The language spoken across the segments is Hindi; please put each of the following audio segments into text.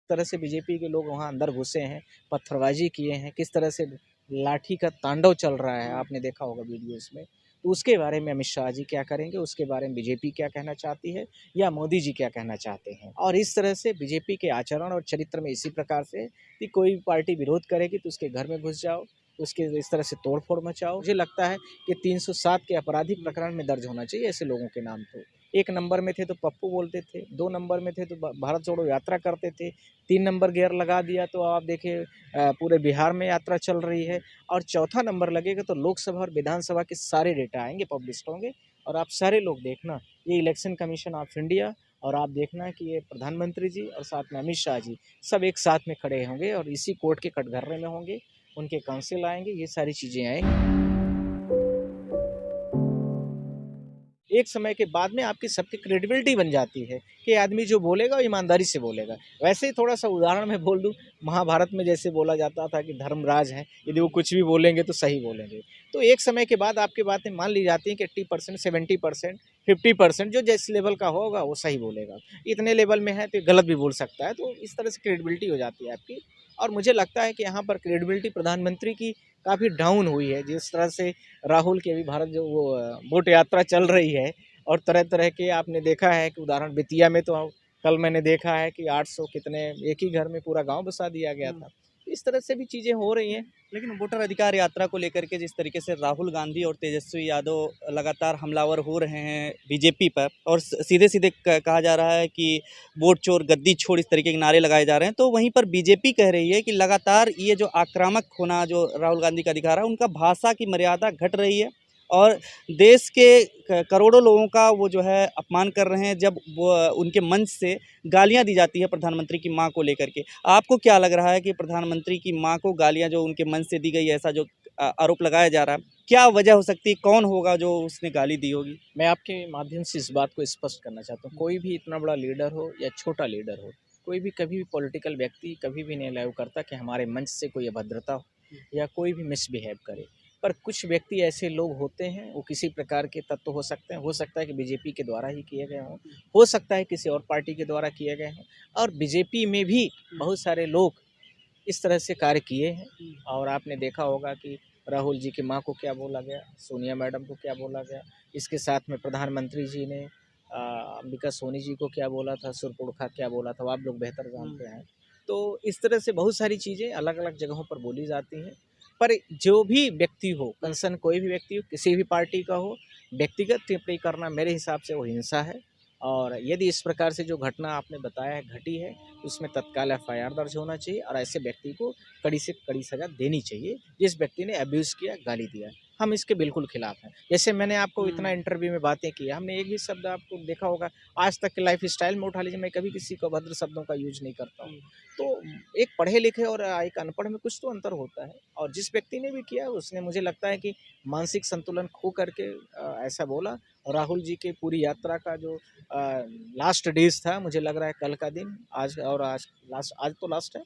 तरह से बीजेपी के लोग वहाँ अंदर घुसे हैं, पत्थरबाजी किए हैं, किस तरह से लाठी का तांडव चल रहा है, आपने देखा होगा वीडियोज़ में। तो उसके बारे में अमित शाह जी क्या करेंगे, उसके बारे में बीजेपी क्या कहना चाहती है या मोदी जी क्या कहना चाहते हैं। और इस तरह से बीजेपी के आचरण और चरित्र में इसी प्रकार से कि कोई भी पार्टी विरोध करेगी तो उसके घर में घुस जाओ, उसके इस तरह से तोड़-फोड़ मचाओ। मुझे लगता है कि 307 के आपराधिक प्रकरण में दर्ज होना चाहिए ऐसे लोगों के नाम तो। 1 नंबर में थे तो पप्पू बोलते थे, 2 नंबर में थे तो भारत जोड़ो यात्रा करते थे, 3 नंबर गियर लगा दिया तो आप देखिए पूरे बिहार में यात्रा चल रही है और चौथा नंबर लगेगा तो लोकसभा और विधानसभा के सारे डेटा आएँगे, पब्लिश होंगे और आप सारे लोग देखना, ये इलेक्शन कमीशन ऑफ इंडिया और आप देखना कि ये प्रधानमंत्री जी और साथ में अमित शाह जी सब एक साथ में खड़े होंगे और इसी कोर्ट के कटघरे में होंगे, उनके काउंसिल आएँगे, ये सारी चीज़ें आएँगी। एक समय के बाद में आपकी सबकी क्रेडिबिलिटी बन जाती है कि आदमी जो बोलेगा वो ईमानदारी से बोलेगा। वैसे ही थोड़ा-सा उदाहरण मैं बोल दूँ, महाभारत में जैसे बोला जाता था कि धर्मराज हैं, यदि वो कुछ भी बोलेंगे तो सही बोलेंगे। तो एक समय के बाद आपकी बातें मान ली जाती हैं कि 80%, 70%, 50% जो जिस लेवल का होगा वो सही बोलेगा। इतने लेवल में है तो गलत भी बोल सकता है, तो इस तरह से क्रेडिबिलिटी हो जाती है आपकी। और मुझे लगता है कि यहाँ पर क्रेडिबिलिटी प्रधानमंत्री की काफ़ी डाउन हुई है, जिस तरह से राहुल की अभी भारत जो वो बोट यात्रा चल रही है और तरह-तरह के आपने देखा है कि उदाहरण बेतिया में तो कल मैंने देखा है कि 800 कितने एक ही घर में पूरा गाँव बसा दिया गया था। इस तरह से भी चीज़ें हो रही हैं। लेकिन वोटर अधिकार यात्रा को लेकर के जिस तरीके से राहुल गांधी और तेजस्वी यादव लगातार हमलावर हो रहे हैं बीजेपी पर और सीधे-सीधे कहा जा रहा है कि वोट चोर गद्दी छोड़ इस तरीके के नारे लगाए जा रहे हैं, तो वहीं पर बीजेपी कह रही है कि लगातार ये जो आक्रामक होना जो राहुल गांधी का दिखा रहा है, उनका भाषा की मर्यादा घट रही है और देश के करोड़ों लोगों का वो जो है अपमान कर रहे हैं जब वो उनके मंच से गालियां दी जाती है प्रधानमंत्री की मां को लेकर के। आपको क्या लग रहा है कि प्रधानमंत्री की मां को गालियां जो उनके मंच से दी गई ऐसा जो आरोप लगाया जा रहा है, क्या वजह हो सकती है, कौन होगा जो उसने गाली दी होगी? मैं आपके माध्यम से इस बात को स्पष्ट करना चाहता हूँ, कोई भी इतना बड़ा लीडर हो या छोटा लीडर हो, कोई भी कभी भी पॉलिटिकल व्यक्ति कभी भी नहीं अलाउ करता कि हमारे मंच से कोई अभद्रता हो या कोई भी मिसबिहेव करे। पर कुछ व्यक्ति ऐसे लोग होते हैं, वो किसी प्रकार के तत्व हो सकता है कि बीजेपी के द्वारा ही किए गए हों, हो सकता है किसी और पार्टी के द्वारा किए गए हों और बीजेपी में भी बहुत सारे लोग इस तरह से कार्य किए हैं और आपने देखा होगा कि राहुल जी की माँ को क्या बोला गया, सोनिया मैडम को क्या बोला गया, इसके साथ में प्रधानमंत्री जी ने अंबिका सोनी जी को क्या बोला था, सुरपुरखा क्या बोला था, वो आप लोग बेहतर जानते हैं। तो इस तरह से बहुत सारी चीज़ें अलग-अलग जगहों पर बोली जाती हैं, पर जो भी व्यक्ति हो, कंसर्न कोई भी व्यक्ति हो, किसी भी पार्टी का हो, व्यक्तिगत टिप्पणी करना मेरे हिसाब से वो हिंसा है और यदि इस प्रकार से जो घटना आपने बताया है घटी है, उसमें तत्काल एफआईआर दर्ज होना चाहिए और ऐसे व्यक्ति को कड़ी से कड़ी सज़ा देनी चाहिए, जिस व्यक्ति ने अब्यूज़ किया, गाली दिया। हम इसके बिल्कुल खिलाफ हैं। जैसे मैंने आपको इतना इंटरव्यू में बातें की, हमने एक भी शब्द आपको देखा होगा, आज तक के लाइफ़स्टाइल में उठा लीजिए, मैं कभी किसी को अभद्र शब्दों का यूज़ नहीं करता हूँ। तो एक पढ़े-लिखे और एक अनपढ़ में कुछ तो अंतर होता है और जिस व्यक्ति ने भी किया, उसने मुझे लगता है कि मानसिक संतुलन खो करके ऐसा बोला और राहुल जी की पूरी यात्रा का जो लास्ट डेज़ था, मुझे लग रहा है कल का दिन, आज तो लास्ट है।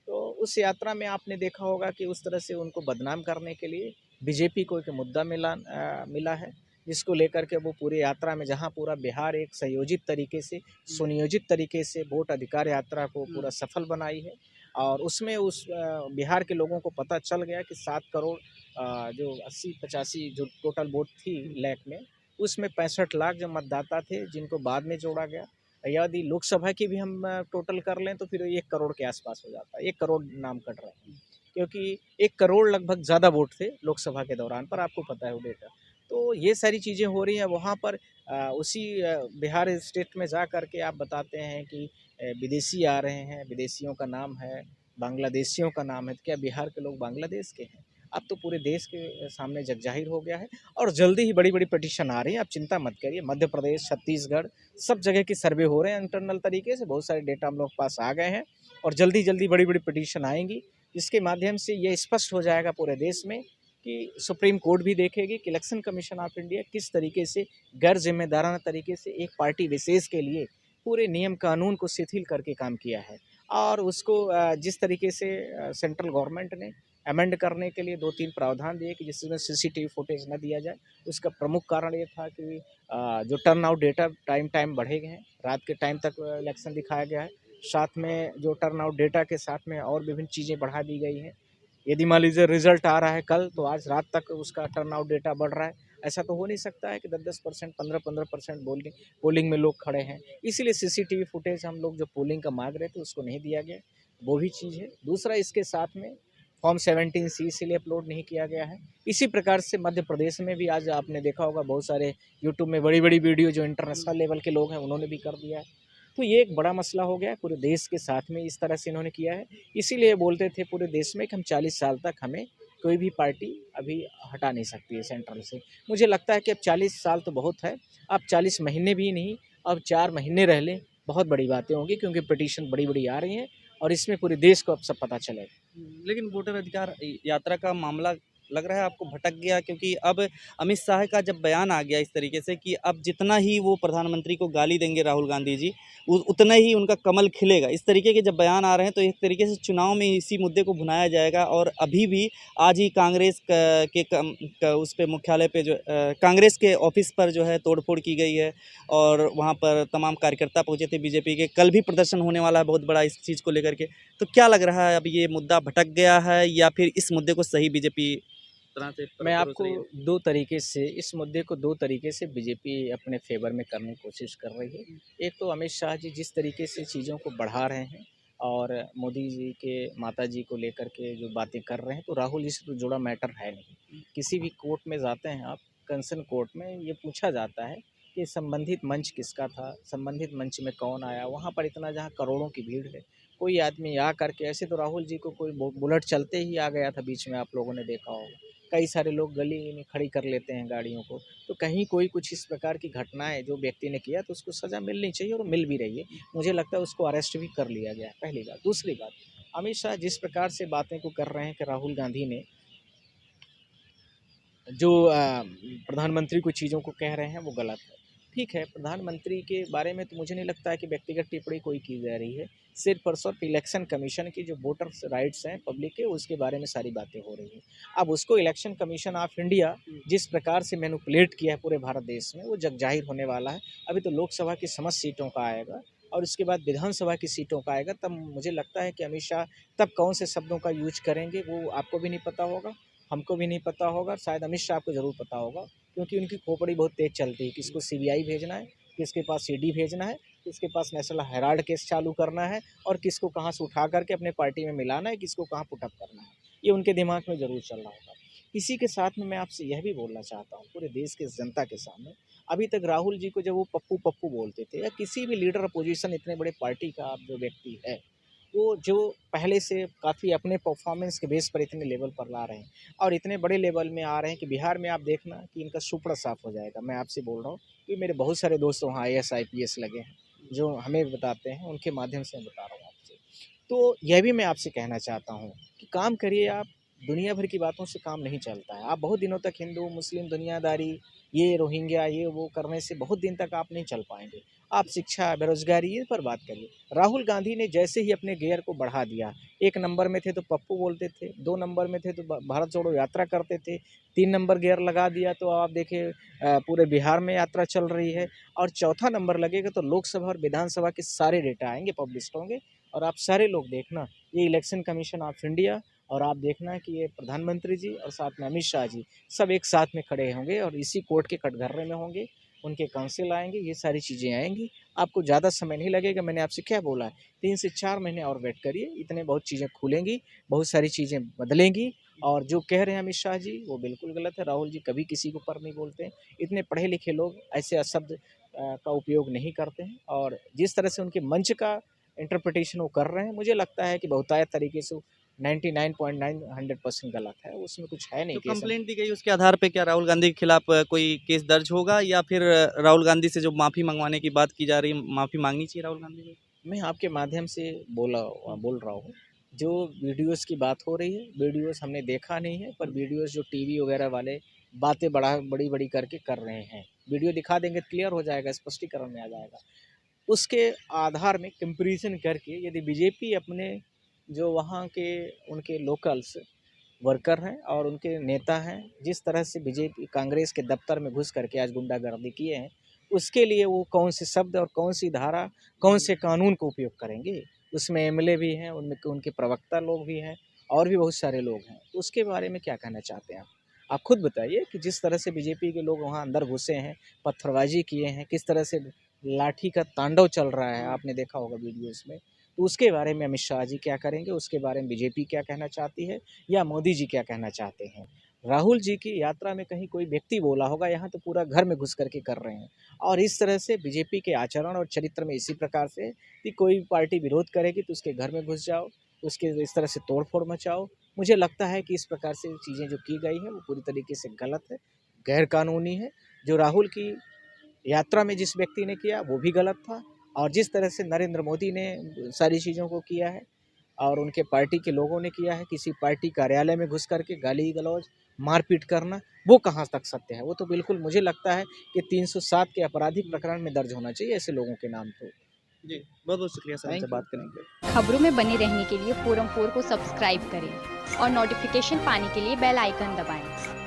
तो उस यात्रा में आपने देखा होगा कि उस तरह से उनको बदनाम करने के लिए बीजेपी को एक मुद्दा मिला है, जिसको लेकर के वो पूरी यात्रा में जहाँ पूरा बिहार एक संयोजित तरीके से, सुनियोजित तरीके से वोट अधिकार यात्रा को पूरा सफल बनाई है और उसमें बिहार के लोगों को पता चल गया कि 7 करोड़ जो 80-85 जो टोटल वोट थी लैक में, उसमें 65 लाख जो मतदाता थे, जिनको बाद में जोड़ा गया। यदि लोकसभा की भी हम टोटल कर लें तो फिर 1 करोड़ के आसपास हो जाता है, 1 करोड़ नाम कट रहे हैं। क्योंकि 1 करोड़ लगभग ज़्यादा वोट थे लोकसभा के दौरान पर आपको पता है वो डेटा। तो ये सारी चीज़ें हो रही हैं वहाँ पर बिहार स्टेट में जा कर के आप बताते हैं कि विदेशी आ रहे हैं, विदेशियों का नाम है, बांग्लादेशियों का नाम है, तो क्या बिहार के लोग बांग्लादेश के हैं? अब तो पूरे देश के सामने जगज़ाहिर हो गया है और जल्दी ही बड़ी-बड़ी पिटीशन आ रही हैं, आप चिंता मत करिए। मध्य प्रदेश, छत्तीसगढ़ सब जगह के सर्वे हो रहे हैं इंटरनल तरीके से, बहुत सारे डेटा हम लोग के पास आ गए हैं और जल्दी-जल्दी बड़ी-बड़ी पिटीशन आएँगी, जिसके माध्यम से ये स्पष्ट हो जाएगा पूरे देश में कि सुप्रीम कोर्ट भी देखेगी कि इलेक्शन कमीशन ऑफ इंडिया किस तरीके से गैर ज़िम्मेदाराना तरीके से एक पार्टी विशेष के लिए पूरे नियम कानून को शिथिल करके काम किया है और उसको जिस तरीके से सेंट्रल गवर्नमेंट ने अमेंड करने के लिए 2-3 प्रावधान दिए कि जिसमें सीसीटीवी फुटेज न दिया जाए। उसका प्रमुख कारण ये था कि जो टर्न आउट डेटा टाइम बढ़े गए हैं, रात के टाइम तक इलेक्शन दिखाया गया है, साथ में जो टर्नआउट डेटा के साथ में और विभिन्न चीज़ें बढ़ा दी गई हैं। यदि मान लीजिए रिजल्ट आ रहा है कल, तो आज रात तक उसका टर्नआउट डेटा बढ़ रहा है। ऐसा तो हो नहीं सकता है कि 10-10%, 15-15% पोलिंग में लोग खड़े हैं। इसीलिए सीसीटीवी फुटेज हम लोग जो पोलिंग का मांग रहे थे उसको नहीं दिया गया, वो भी चीज़ है। दूसरा, इसके साथ में फॉर्म 17C इसीलिए अपलोड नहीं किया गया है। इसी प्रकार से मध्य प्रदेश में भी आज आपने देखा होगा बहुत सारे यूट्यूब में बड़ी-बड़ी वीडियो जो इंटरनेशनल लेवल के लोग हैं उन्होंने भी कर दिया है। तो ये एक बड़ा मसला हो गया है, पूरे देश के साथ में इस तरह से इन्होंने किया है। इसीलिए बोलते थे पूरे देश में कि हम 40 साल तक हमें कोई भी पार्टी अभी हटा नहीं सकती है सेंट्रल से। मुझे लगता है कि अब 40 साल तो बहुत है, अब 40 महीने भी नहीं, अब 4 महीने रह लें, बहुत बड़ी बातें होंगी, क्योंकि पिटीशन बड़ी-बड़ी आ रही हैं और इसमें पूरे देश को अब सब पता चलेगा। लेकिन वोटर अधिकार यात्रा का मामला लग रहा है आपको भटक गया, क्योंकि अब अमित शाह का जब बयान आ गया इस तरीके से कि अब जितना ही वो प्रधानमंत्री को गाली देंगे राहुल गांधी जी, उतना ही उनका कमल खिलेगा। इस तरीके के जब बयान आ रहे हैं तो एक तरीके से चुनाव में इसी मुद्दे को भुनाया जाएगा। और अभी भी आज ही कांग्रेस उस पे मुख्यालय पे जो कांग्रेस के ऑफिस पर जो है तोड़फोड़ की गई है और वहाँ पर तमाम कार्यकर्ता पहुँचे थे बीजेपी के। कल भी प्रदर्शन होने वाला है बहुत बड़ा इस चीज़ को लेकर के। तो क्या लग रहा है, अब ये मुद्दा भटक गया है या फिर इस मुद्दे को सही बीजेपी तरह से मैं परोस आपको रही है? 2 तरीके से इस मुद्दे को 2 तरीके से बीजेपी अपने फ़ेवर में करने की कोशिश कर रही है। एक तो अमित शाह जी जिस तरीके से चीज़ों को बढ़ा रहे हैं और मोदी जी के माताजी को लेकर के जो बातें कर रहे हैं, तो राहुल जी से तो जुड़ा मैटर है नहीं। किसी भी कोर्ट में जाते हैं आप, कंसर्न कोर्ट में ये पूछा जाता है कि संबंधित मंच किसका था, संबंधित मंच में कौन आया, वहाँ पर इतना जहाँ करोड़ों की भीड़ है, कोई आदमी आ करके ऐसे तो राहुल जी को कोई बुलेट चलते ही आ गया था बीच में, आप लोगों ने देखा होगा। कई सारे लोग गली में खड़ी कर लेते हैं गाड़ियों को, तो कहीं कोई कुछ इस प्रकार की घटनाएँ जो व्यक्ति ने किया तो उसको सज़ा मिलनी चाहिए और मिल भी रही है। मुझे लगता है उसको अरेस्ट भी कर लिया गया है, पहली बात। दूसरी बात, अमित शाह जिस प्रकार से बातें को कर रहे हैं कि राहुल गांधी ने जो प्रधानमंत्री को चीज़ों को कह रहे हैं वो गलत है। ठीक है, प्रधानमंत्री के बारे में तो मुझे नहीं लगता है कि व्यक्तिगत टिप्पणी कोई की जा रही है। सिर्फ़ और सिर्फ़ इलेक्शन कमीशन की जो वोटर्स राइट्स हैं पब्लिक के, उसके बारे में सारी बातें हो रही हैं। अब उसको इलेक्शन कमीशन ऑफ इंडिया जिस प्रकार से मैनिपुलेट किया है पूरे भारत देश में, वो जग ज़ाहिर होने वाला है। अभी तो लोकसभा की समस्त सीटों का आएगा और उसके बाद विधानसभा की सीटों का आएगा, तब मुझे लगता है कि अमित शाह तब कौन से शब्दों का यूज़ करेंगे वो आपको भी नहीं पता होगा, हमको भी नहीं पता होगा, शायद अमित शाह को ज़रूर पता होगा, क्योंकि उनकी खोपड़ी बहुत तेज़ चलती है। किसको सीबीआई भेजना है, किसके पास सीडी भेजना है, किसके पास नेशनल हेराल्ड केस चालू करना है और किसको कहाँ से उठा करके अपने पार्टी में मिलाना है, किसको कहाँ पुटअप करना है, ये उनके दिमाग में ज़रूर चल रहा होगा। इसी के साथ में मैं आपसे यह भी बोलना चाहता हूँ पूरे देश के जनता के सामने, अभी तक राहुल जी को जब वो पप्पू पप्पू बोलते थे या किसी भी लीडर अपोजिशन इतने बड़े पार्टी का आप जो व्यक्ति है, वो जो पहले से काफ़ी अपने परफॉर्मेंस के बेस पर इतने लेवल पर ला रहे हैं और इतने बड़े लेवल में आ रहे हैं कि बिहार में आप देखना कि इनका सुपड़ा साफ हो जाएगा। मैं आपसे बोल रहा हूँ कि मेरे बहुत सारे दोस्त वहाँ आईएएस आईपीएस लगे हैं, जो हमें बताते हैं, उनके माध्यम से मैं बता रहा हूँ आपसे। तो यह भी मैं आपसे कहना चाहता हूँ कि काम करिए आप, दुनिया भर की बातों से काम नहीं चलता है। आप बहुत दिनों तक हिंदू मुस्लिम दुनियादारी, ये रोहिंग्या ये वो करने से बहुत दिन तक आप नहीं चल पाएंगे। आप शिक्षा बेरोजगारी ये पर बात करिए। राहुल गांधी ने जैसे ही अपने गियर को बढ़ा दिया, 1 नंबर में थे तो पप्पू बोलते थे, 2 नंबर में थे तो भारत जोड़ो यात्रा करते थे, 3 नंबर गियर लगा दिया तो आप देखिए पूरे बिहार में यात्रा चल रही है और चौथा नंबर लगेगा तो लोकसभा और विधानसभा के सारे डेटा आएंगे, पब्लिश होंगे और आप सारे लोग देखना ये इलेक्शन कमीशन ऑफ इंडिया और आप देखना कि ये प्रधानमंत्री जी और साथ में अमित शाह जी सब एक साथ में खड़े होंगे और इसी कोर्ट के कटघरे में होंगे, उनके काउंसिल आएंगे, ये सारी चीज़ें आएंगी। आपको ज़्यादा समय नहीं लगेगा, मैंने आपसे क्या बोला है, 3 से 4 महीने और वेट करिए, इतने बहुत चीज़ें खुलेंगी, बहुत सारी चीज़ें बदलेंगी और जो कह रहे हैं अमित शाह जी वो बिल्कुल गलत है। राहुल जी कभी किसी को पर नहीं बोलते हैं, इतने पढ़े लिखे लोग ऐसे शब्द का उपयोग नहीं करते हैं और जिस तरह से उनके मंच का इंटरप्रिटेशन वो कर रहे हैं, मुझे लगता है कि बहुतायत तरीके से 99.9 100% गलत है, उसमें कुछ है नहीं जो कि ऐसा। कंप्लेंट दी गई उसके आधार पे क्या राहुल गांधी के खिलाफ कोई केस दर्ज होगा या फिर राहुल गांधी से जो माफ़ी मंगवाने की बात की जा रही है, माफ़ी मांगनी चाहिए राहुल गांधी को? मैं आपके माध्यम से बोल रहा हूँ, जो वीडियोज़ की बात हो रही है, वीडियोज़ हमने देखा नहीं है, पर वीडियोज़ जो टीवी वगैरह वाले बातें बड़ी-बड़ी करके कर रहे हैं। वीडियो दिखा देंगे तो क्लियर हो जाएगा, स्पष्टीकरण में आ जाएगा। उसके आधार में कंपैरिज़न करके यदि बीजेपी अपने जो वहाँ के उनके लोकल्स वर्कर हैं और उनके नेता हैं, जिस तरह से बीजेपी कांग्रेस के दफ्तर में घुस करके आज गुंडागर्दी किए हैं, उसके लिए वो कौन से शब्द और कौन सी धारा, कौन से कानून का उपयोग करेंगे? उसमें एमएलए भी हैं, उनमें उनके प्रवक्ता लोग भी हैं और भी बहुत सारे लोग हैं। तो उसके बारे में क्या कहना चाहते हैं आप? आप खुद बताइए कि जिस तरह से बीजेपी के लोग वहाँ अंदर घुसे हैं, पत्थरबाजी किए हैं, किस तरह से लाठी का तांडव चल रहा है, आपने देखा होगा वीडियोज़ में। तो उसके बारे में अमित शाह जी क्या करेंगे, उसके बारे में बीजेपी क्या कहना चाहती है या मोदी जी क्या कहना चाहते हैं? राहुल जी की यात्रा में कहीं कोई व्यक्ति बोला होगा, यहाँ तो पूरा घर में घुस करके कर रहे हैं। और इस तरह से बीजेपी के आचरण और चरित्र में इसी प्रकार से कि कोई पार्टी विरोध करेगी तो उसके घर में घुस जाओ, उसके इस तरह से तोड़-फोड़ मचाओ। मुझे लगता है कि इस प्रकार से चीज़ें जो की गई हैं वो पूरी तरीके से गलत है, गैर कानूनी है। जो राहुल की यात्रा में जिस व्यक्ति ने किया वो भी गलत था और जिस तरह से नरेंद्र मोदी ने सारी चीज़ों को किया है और उनके पार्टी के लोगों ने किया है, किसी पार्टी कार्यालय में घुस करके गाली-गलौज, मारपीट करना, वो कहाँ तक सत्य है? वो तो बिल्कुल मुझे लगता है कि 307 के आपराधिक प्रकरण में दर्ज होना चाहिए ऐसे लोगों के नाम तो। जी, बहुत-बहुत शुक्रिया सर, हमसे थैंक बात यू। करने के लिए। खबरों में बने रहने के लिए फोरम 4 को सब्सक्राइब करें और नोटिफिकेशन पाने के लिए बेल आइकन दबाएं।